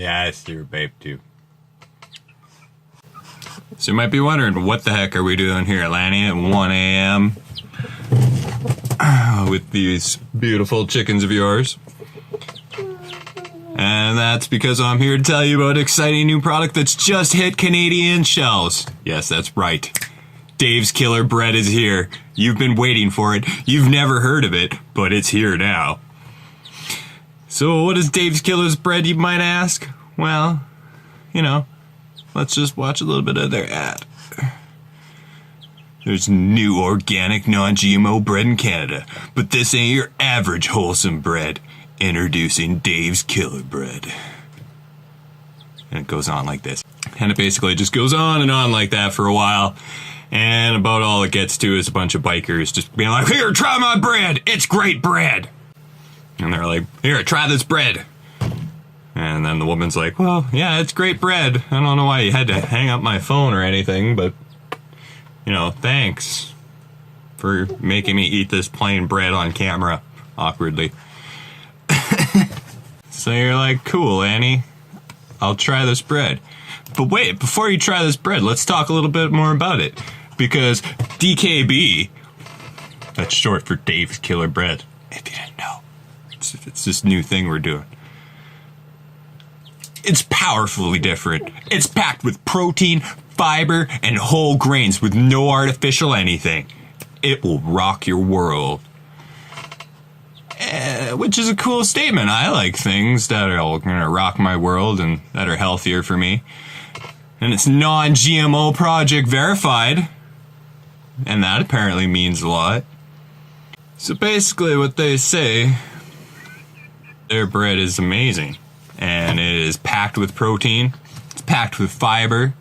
Yes, you're a babe too. So you might be wondering, what the heck are we doing here, Lanny, at 1 a.m. with these beautiful chickens of yours? And that's because I'm here to tell you about an exciting new product that's just hit Canadian shelves. Yes, that's right. Dave's Killer Bread is here. You've been waiting for it. You've never heard of it, but it's here now. So what is Dave's Killer Bread, you might ask? Well, let's just watch a little bit of their ad. There's new organic non-GMO bread in Canada, but this ain't your average wholesome bread. Introducing Dave's Killer Bread. And it goes on like this. And it basically just goes on and on like that for a while. And about all it gets to is a bunch of bikers just being like, "Here, try my bread. It's great bread." And they're like, "Here, try this bread." And then the woman's like, "Well, yeah, it's great bread. I don't know why you had to hang up my phone or anything, but, thanks for making me eat this plain bread on camera awkwardly." So you're like, "Cool, Annie, I'll try this bread." But wait, before you try this bread, let's talk a little bit more about it. Because DKB, that's short for Dave's Killer Bread, if you didn't know. It's this new thing we're doing. It's powerfully different. It's packed with protein, fiber, and whole grains with no artificial anything. It will rock your world. Which is a cool statement. I like things that are going to rock my world and that are healthier for me. And it's non-GMO project verified. And that apparently means a lot. So basically what they say, their bread is amazing. And it is packed with protein. It's packed with fiber.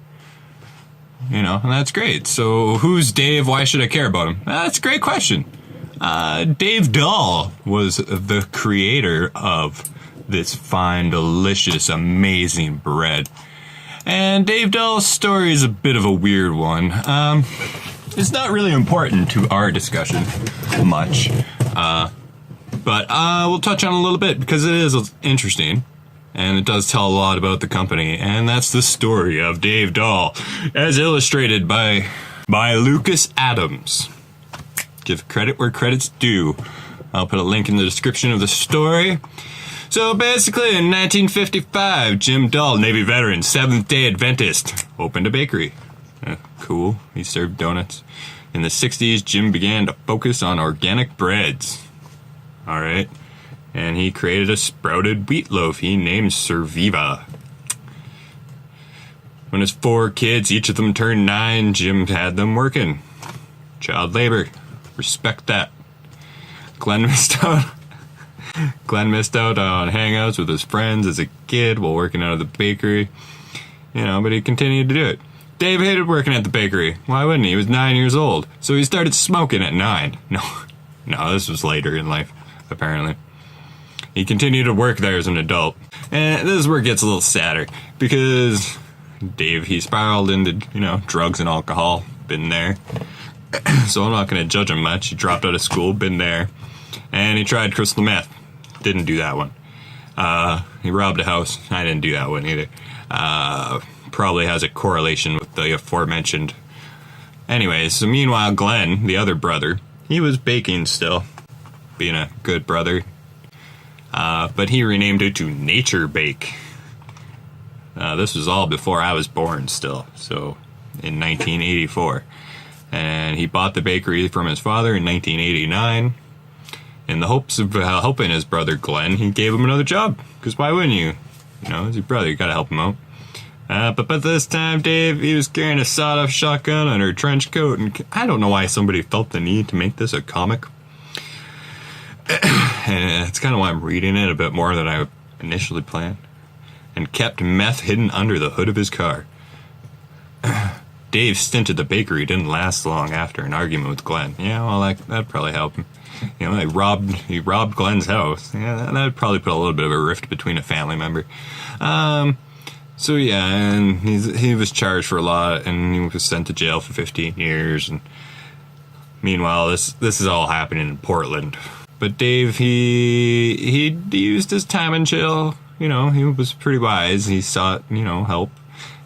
And that's great. So who's Dave? Why should I care about him? That's a great question. Dave Dahl was the creator of this fine, delicious, amazing bread. And Dave Dahl's story is a bit of a weird one. It's not really important to our discussion much. But we'll touch on it a little bit because it is interesting. And it does tell a lot about the company. And that's the story of Dave Dahl, as illustrated by Lucas Adams. Give credit where credit's due. I'll put a link in the description of the story. So basically, in 1955, Jim Dahl, Navy veteran, Seventh-day Adventist, opened a bakery. Cool. He served donuts. In the 60s, Jim began to focus on organic breads. All right. And he created a sprouted wheat loaf he named Serviva. When his 4 kids, each of them turned 9, Jim had them working. Child labor. Respect that. Glenn missed out on hangouts with his friends as a kid while working out of the bakery. But he continued to do it. Dave hated working at the bakery. Why wouldn't he? He was 9 years old. So he started smoking at 9. No, this was later in life, apparently. He continued to work there as an adult. And this is where it gets a little sadder. Because Dave, he spiraled into, drugs and alcohol. Been there. So I'm not going to judge him much. He dropped out of school, been there. And he tried crystal meth. Didn't do that one. He robbed a house. I didn't do that one either. Probably has a correlation with the aforementioned. Anyways, so meanwhile, Glenn, the other brother, he was baking still. Being a good brother. But he renamed it to Nature Bake. This was all before I was born still. So, in 1984. And he bought the bakery from his father in 1989. In the hopes of helping his brother Glenn, he gave him another job. Because why wouldn't you? As your brother, you gotta help him out. But this time, Dave, he was carrying a sawed-off shotgun under a trench coat. And I don't know why somebody felt the need to make this a comic. And it's kind of why I'm reading it a bit more than I initially planned. And kept meth hidden under the hood of his car. Dave's stint at the bakery didn't last long after an argument with Glenn. Yeah, well, that'd probably help him. He robbed Glenn's house. Yeah, that'd probably put a little bit of a rift between a family member. So yeah, and he was charged for a lot, and he was sent to jail for 15 years. And meanwhile, this is all happening in Portland. But Dave, he used his time in jail he was pretty wise. He sought, help,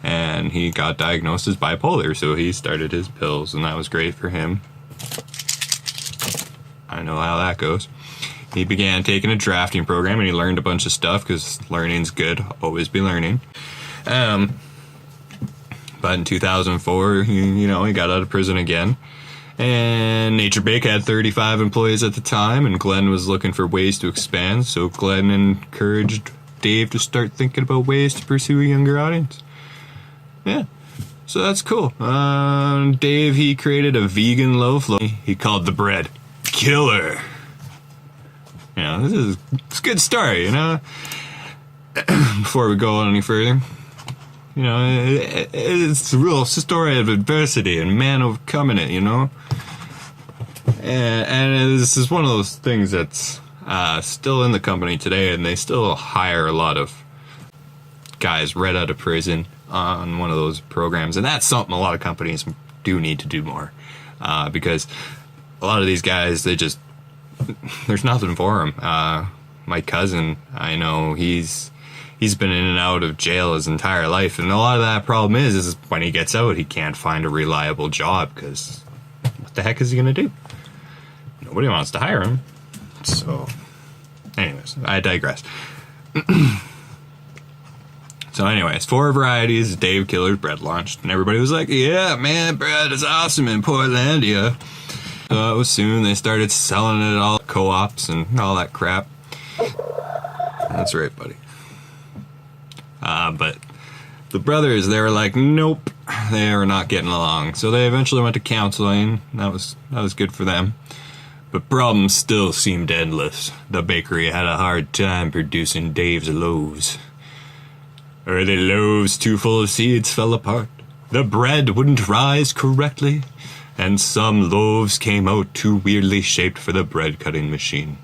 and he got diagnosed as bipolar, so he started his pills, and that was great for him. I know how that goes. He began taking a drafting program, and he learned a bunch of stuff, because learning's good. Always be learning. But in 2004, he got out of prison again. And Nature Bake had 35 employees at the time, and Glenn was looking for ways to expand, so Glenn encouraged Dave to start thinking about ways to pursue a younger audience. Yeah, so that's cool. Dave, he created a vegan loaf he called the bread Killer. It's a good story, Before we go on any further. It's a real story of adversity and man overcoming it, And this is one of those things that's still in the company today, and they still hire a lot of guys right out of prison on one of those programs. And that's something a lot of companies do need to do more, because a lot of these guys, there's nothing for them. My cousin, I know he's been in and out of jail his entire life, and a lot of that problem is when he gets out, he can't find a reliable job, because what the heck is he going to do? Nobody wants to hire him. So, anyways, I digress. So anyways, 4 varieties Dave Killer's bread launched, and everybody was like, yeah, man, bread is awesome in Portlandia. So soon they started selling it at all co-ops and all that crap. That's right, buddy. But the brothers, they were like, nope, they were not getting along. So they eventually went to counseling. That was good for them. But problems still seemed endless. The bakery had a hard time producing Dave's loaves. Early loaves too full of seeds fell apart. The bread wouldn't rise correctly. And some loaves came out too weirdly shaped for the bread cutting machine.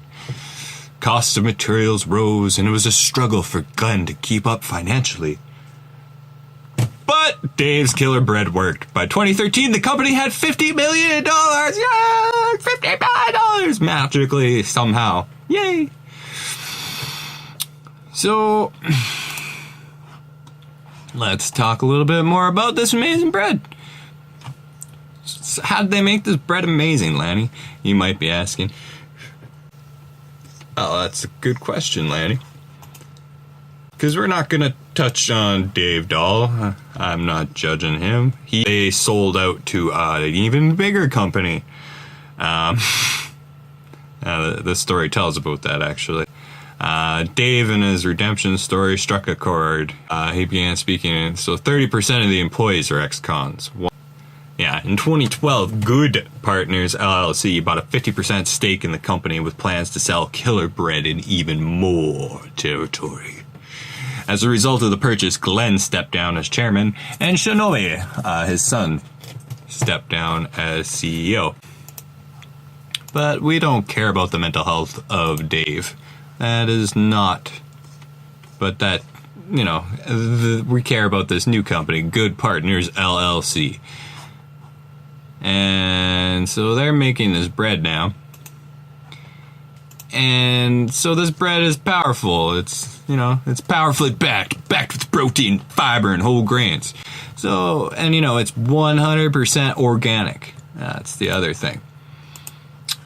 Costs of materials rose, and it was a struggle for Glenn to keep up financially. But Dave's Killer Bread worked. By 2013, the company had $50 million! Yay! $50 million! Magically, somehow. Yay! So, let's talk a little bit more about this amazing bread. So how did they make this bread amazing, Lanny? You might be asking. Oh, that's a good question, Lanny. Because we're not going to touch on Dave Dahl. I'm not judging him. They sold out to an even bigger company. The story tells about that, actually. Dave, in his redemption story, struck a chord. He began speaking. So 30% of the employees are ex-cons. Yeah, in 2012, Good Partners LLC bought a 50% stake in the company with plans to sell Killer Bread in even more territory. As a result of the purchase, Glenn stepped down as chairman, and Shinoe, his son, stepped down as CEO. But we don't care about the mental health of Dave. That is not. But that, we care about this new company, Good Partners LLC. And so they're making this bread now. And so this bread is powerful. It's powerfully backed with protein, fiber, and whole grains. So, and it's 100% organic. That's the other thing.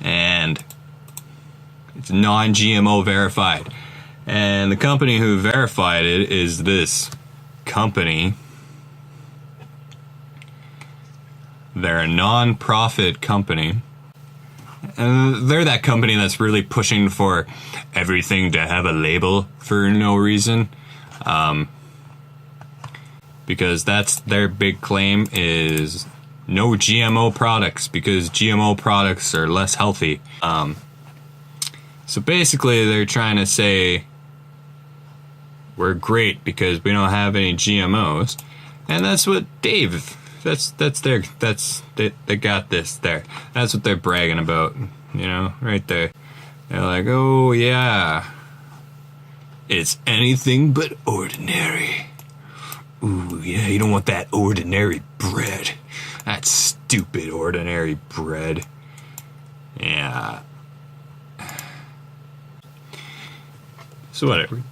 And it's non-GMO verified. And the company who verified it is this company. They're a non-profit company. And they're that company that's really pushing for everything to have a label for no reason. Because that's their big claim is no GMO products, because GMO products are less healthy. So basically they're trying to say we're great because we don't have any GMOs. And that's what Dave... They got this there. That's what they're bragging about, right there. They're like, oh yeah, it's anything but ordinary. Ooh yeah, you don't want that ordinary bread. That stupid ordinary bread. Yeah. So whatever.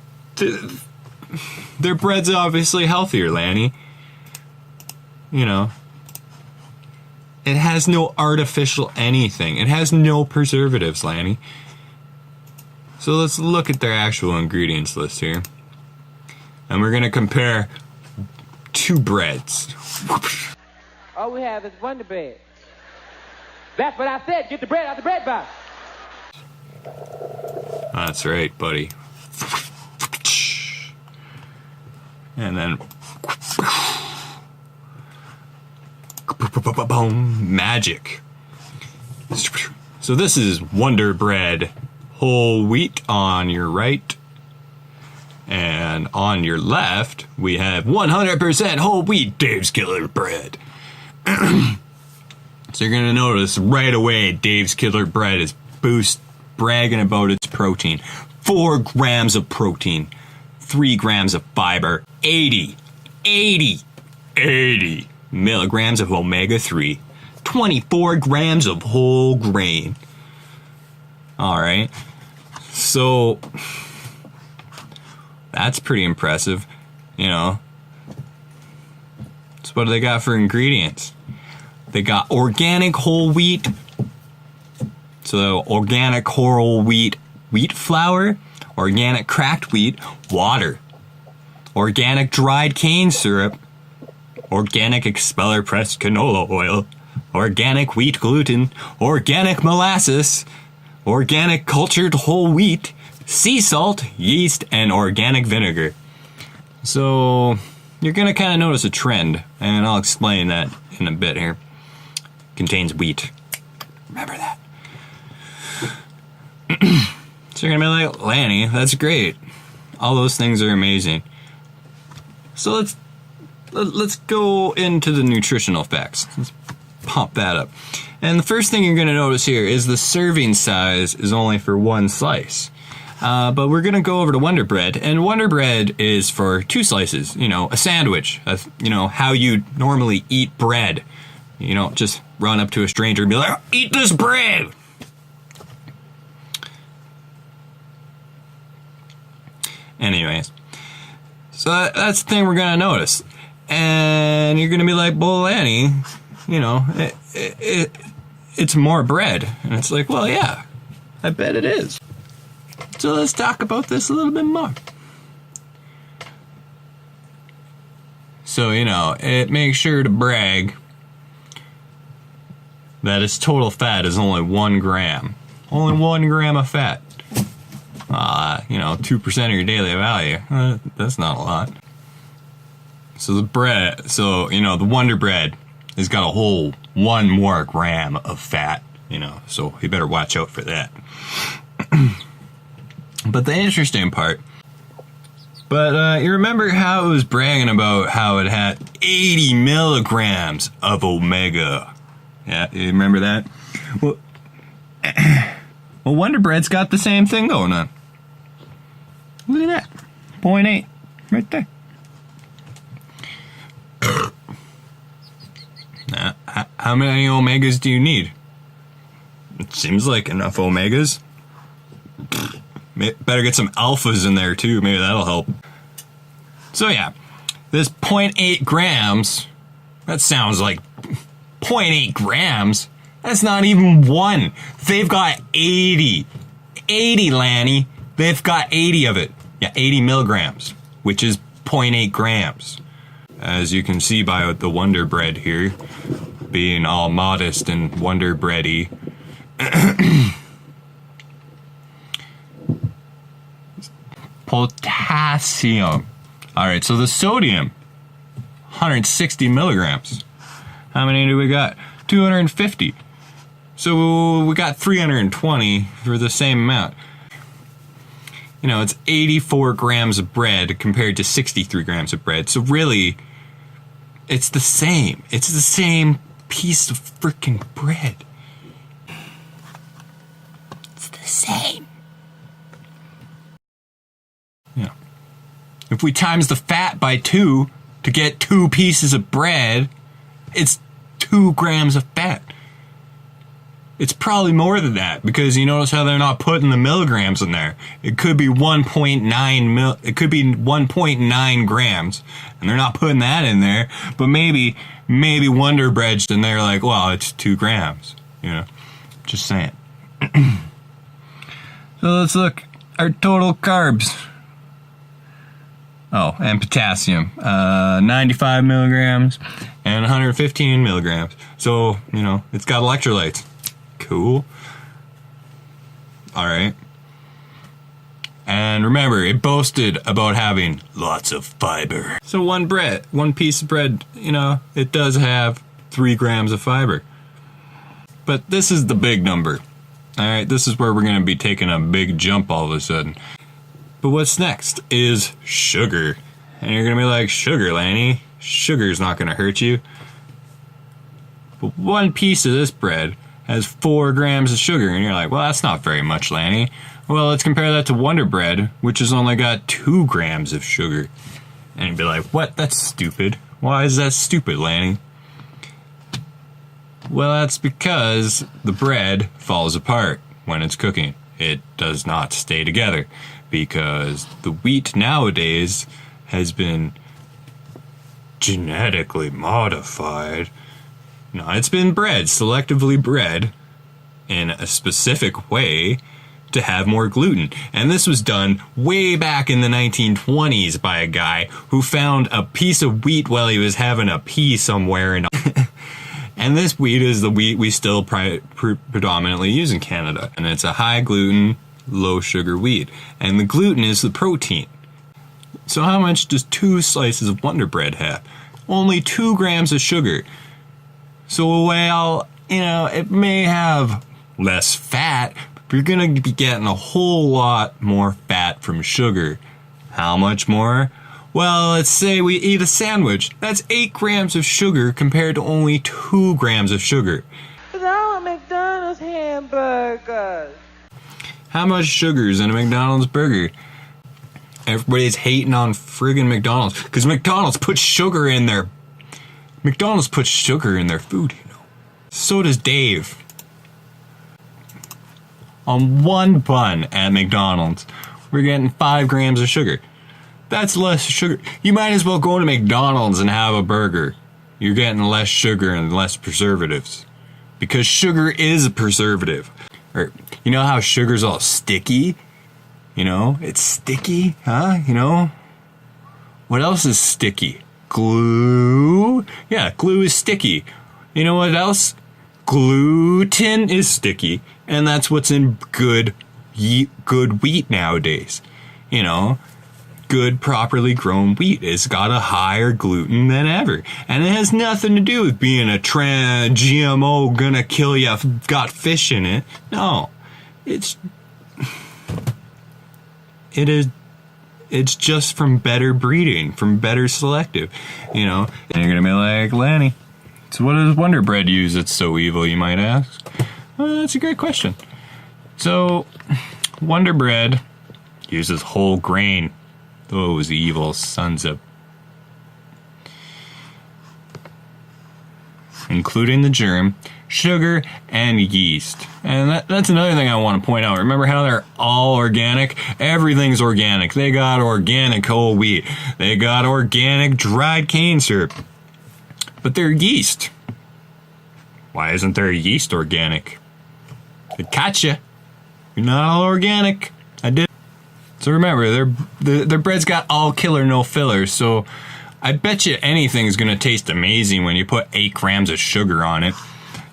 their bread's obviously healthier, Lanny. You know, it has no artificial anything. It has no preservatives, Lanny. So let's look at their actual ingredients list here. And we're going to compare two breads. All we have is Wonder Bread. That's what I said. Get the bread out the bread box. That's right, buddy. And then magic. So this is Wonder Bread whole wheat on your right, and on your left we have 100% whole wheat Dave's Killer Bread. So you're gonna notice right away Dave's Killer Bread is bragging about its protein. 4 grams of protein, 3 grams of fiber, 80 milligrams of omega-3, 24 grams of whole grain. All right, so that's pretty impressive, you know. So what do they got for ingredients? They got organic whole wheat. So organic whole wheat flour, organic cracked wheat, water, organic dried cane syrup, organic expeller pressed canola oil, organic wheat gluten, organic molasses, organic cultured whole wheat, sea salt, yeast, and organic vinegar. So you're going to kind of notice a trend, and I'll explain that in a bit here. Contains wheat. Remember that. So you're going to be like, Lanny, that's great. All those things are amazing. So let's go into the nutritional facts. Let's pop that up. And the first thing you're going to notice here is the serving size is only for 1 slice. But we're going to go over to Wonder Bread, and Wonder Bread is for 2 slices. You know, a sandwich. You know, how you normally eat bread. You know, just run up to a stranger and be like, eat this bread! Anyways, so that's the thing we're going to notice. And you're going to be like, well, Lanny, you know, it's more bread. And it's like, well, yeah, I bet it is. So let's talk about this a little bit more. So, you know, it makes sure to brag that its total fat is only 1 gram. Only 1 gram of fat. You know, 2% of your daily value. That's not a lot. So the Wonder Bread has got a whole 1 more gram of fat, you know, so you better watch out for that. But the interesting part, you remember how it was bragging about how it had 80 milligrams of omega. Yeah, you remember that? Well, Wonder Bread's got the same thing going on. Look at that. 0.8 right there. Now, how many omegas do you need? It seems like enough omegas. Better get some alphas in there too. Maybe that'll help. So yeah, this 0.8 grams, that sounds like 0.8 grams. That's not even 1. They've got 80. 80, Lanny. They've got 80 of it. Yeah, 80 milligrams, which is 0.8 grams. As you can see by the Wonder Bread here, being all modest and Wonder Bready. Potassium. Alright, so the sodium, 160 milligrams. How many do we got? 250. So we got 320 for the same amount. You know, it's 84 grams of bread compared to 63 grams of bread. So really, it's the same. It's the same piece of freaking bread. It's the same. Yeah. If we times the fat by 2 to get 2 pieces of bread, it's 2 grams of fat. It's probably more than that, because you notice how they're not putting the milligrams in there. It could be 1.9 grams, and they're not putting that in there. But maybe Wonder Bread's in there like, well, it's 2 grams. Just saying. So let's look our total carbs. Oh, and potassium, 95 milligrams and 115 milligrams. So, it's got electrolytes. Cool. All right. And remember, it boasted about having lots of fiber. So one piece of bread, it does have 3 grams of fiber. But this is the big number. All right, this is where we're going to be taking a big jump all of a sudden. But what's next is sugar. And you're going to be like, sugar, Lanny? Sugar's not going to hurt you. But one piece of this bread has 4 grams of sugar. And you're like, well, that's not very much, Lanny. Well, let's compare that to Wonder Bread, which has only got 2 grams of sugar. And you'd be like, what? That's stupid. Why is that stupid, Lanny? Well, that's because the bread falls apart when it's cooking. It does not stay together, because the wheat nowadays has been genetically modified. No, it's been selectively bred in a specific way to have more gluten. And this was done way back in the 1920s by a guy who found a piece of wheat while he was having a pee somewhere in And this wheat is the wheat we still predominantly use in Canada. And it's a high gluten, low sugar wheat. And the gluten is the protein. So how much does 2 slices of Wonder Bread have? Only 2 grams of sugar. So, well, it may have less fat, but you're going to be getting a whole lot more fat from sugar. How much more? Well, let's say we eat a sandwich. That's 8 grams of sugar compared to only 2 grams of sugar. But I want McDonald's hamburgers. How much sugar is in a McDonald's burger? Everybody's hating on friggin' McDonald's because McDonald's puts sugar in their food, So does Dave. On one bun at McDonald's, we're getting 5 grams of sugar. That's less sugar. You might as well go to McDonald's and have a burger. You're getting less sugar and less preservatives. Because sugar is a preservative. Or, how sugar's all sticky? It's sticky, huh? What else is sticky? Glue? Yeah, glue is sticky. You know what else? Gluten is sticky. And that's what's in good wheat nowadays. Good, properly grown wheat. It's got a higher gluten than ever. And it has nothing to do with being a GMO gonna kill you, got fish in it. No. It's just from better breeding, from better selective, And you're gonna be like, Lanny, so what does Wonder Bread use that's so evil, you might ask? Well, that's a great question. So, Wonder Bread uses whole grain. Those evil sons of... Including the germ, sugar, and yeast. And that's another thing I want to point out. Remember how they're all organic? Everything's organic. They got organic whole wheat. They got organic dried cane syrup. But they're yeast. Why isn't their yeast organic? It caught you. You're not all organic. I did. So remember, their bread's got all killer, no fillers. So I bet you anything's going to taste amazing when you put 8 grams of sugar on it.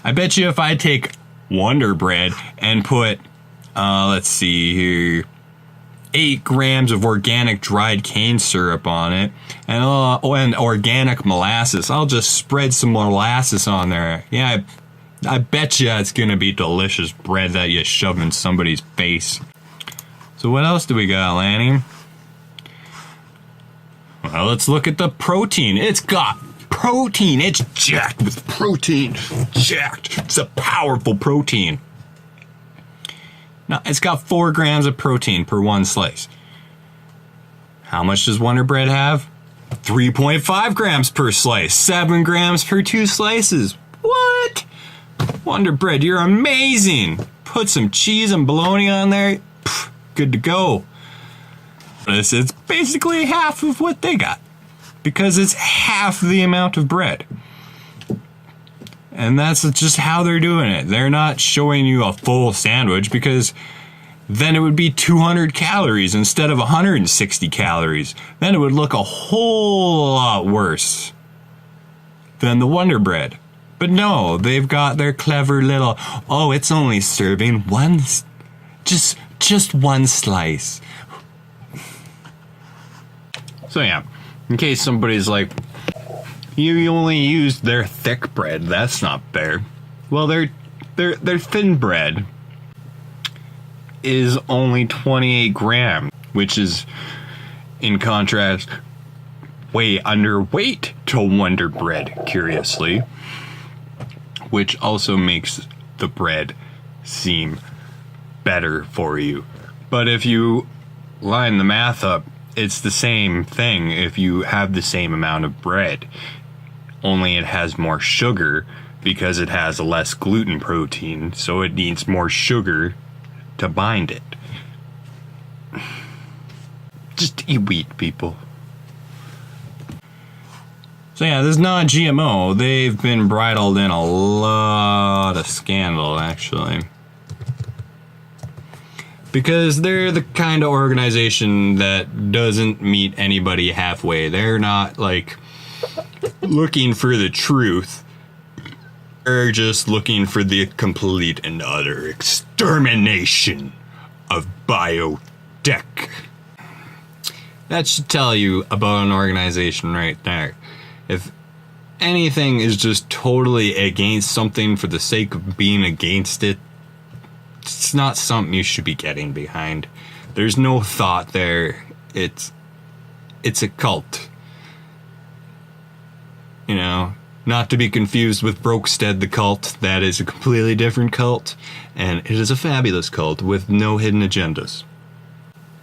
I bet you if I take Wonder Bread and put, let's see here, 8 grams of organic dried cane syrup on it, and organic molasses. I'll just spread some molasses on there. Yeah, I bet you it's going to be delicious bread that you shove in somebody's face. So what else do we got, Lanny? Well, let's look at the protein. It's got protein. It's jacked with protein. Jacked. It's a powerful protein. Now, it's got 4 grams of protein per 1 slice. How much does Wonder Bread have? 3.5 grams per slice. 7 grams per 2 slices. What? Wonder Bread, you're amazing. Put some cheese and bologna on there. Pff, good to go. It's basically half of what they got. Because it's half the amount of bread. And that's just how they're doing it. They're not showing you a full sandwich because then it would be 200 calories instead of 160 calories. Then it would look a whole lot worse than the Wonder Bread. But no, they've got their clever little, oh, it's only serving one, just one slice. So yeah, in case somebody's like, you only used their thick bread, that's not fair. Well, their thin bread is only 28 grams, which is, in contrast, way underweight to Wonder Bread, curiously, which also makes the bread seem better for you. But if you line the math up, it's the same thing if you have the same amount of bread. Only it has more sugar because it has less gluten protein, so it needs more sugar to bind it. Just eat wheat, people. So yeah, this non-GMO, they've been bridled in a lot of scandal, actually. Because they're the kind of organization that doesn't meet anybody halfway. They're not, like, looking for the truth. They're just looking for the complete and utter extermination of biotech. That should tell you about an organization right there. If anything is just totally against something for the sake of being against it, it's not something you should be getting behind. There's no thought there. It's a cult. You know, not to be confused with Brokestead the cult. That is a completely different cult, and it is a fabulous cult with no hidden agendas.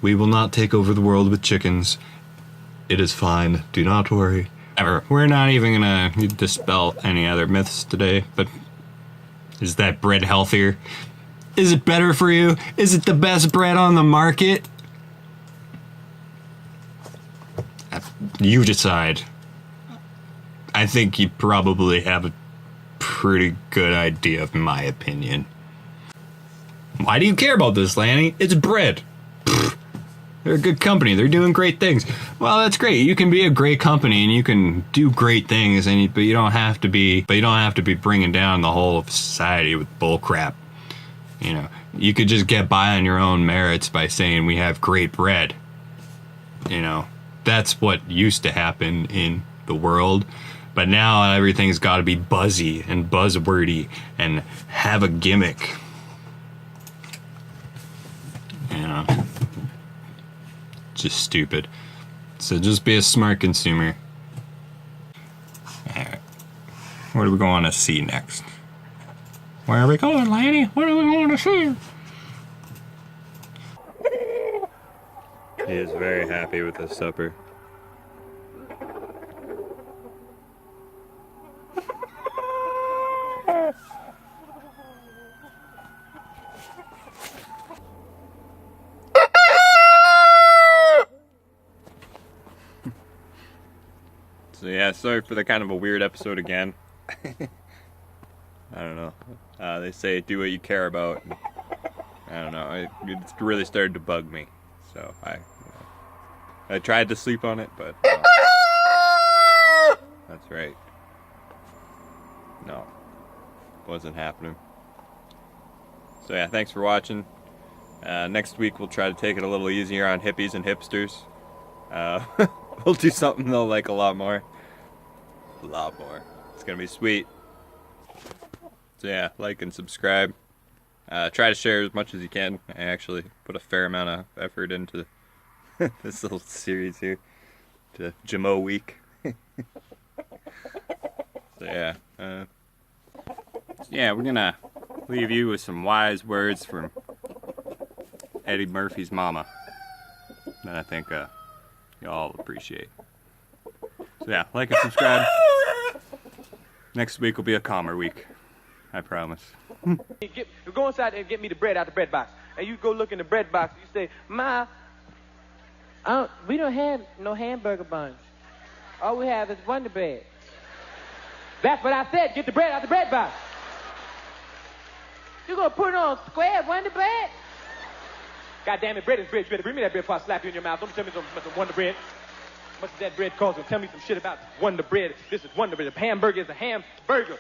We will not take over the world with chickens. It is fine. Do not worry. Ever. We're not even gonna dispel any other myths today, but is that bread healthier? Is it better for you? Is it the best bread on the market? You decide. I think you probably have a pretty good idea of my opinion. Why do you care about this, Lanny? It's bread. Pfft. They're a good company. They're doing great things. Well, that's great. You can be a great company and you can do great things, but you don't have to be. But you don't have to be bringing down the whole of society with bull crap. You know, you could just get by on your own merits by saying we have great bread. You know, that's what used to happen in the world. But now everything's got to be buzzy and buzzwordy and have a gimmick. You know, just stupid. So just be a smart consumer. All right. What are we going to see next? Where are we going, Lanny? What are we going to see? He is very happy with his supper. So yeah, sorry for the kind of a weird episode again. I don't know. They say do what you care about. I don't know. It's really started to bug me. So I tried to sleep on it, but that's right. No, wasn't happening. So yeah, thanks for watching. Next week we'll try to take it a little easier on hippies and hipsters. We'll do something they'll like a lot more. A lot more. It's gonna be sweet. So yeah, like and subscribe. Try to share as much as you can. I actually put a fair amount of effort into this little series here to Jamo Week. So yeah, we're gonna leave you with some wise words from Eddie Murphy's mama that I think y'all appreciate. So yeah, like and subscribe. Next week will be a calmer week. I promise. Go inside and get me the bread out the bread box. And you go look in the bread box. And you say, Ma, we don't have no hamburger buns. All we have is Wonder Bread. That's what I said. Get the bread out the bread box. You gonna put it on square Wonder Bread? God damn it, bread is bread. You better bring me that bread before I slap you in your mouth. Don't tell me some Wonder Bread. How much does that bread cost? Don't tell me some shit about Wonder Bread. This is Wonder Bread. A hamburger is a hamburger.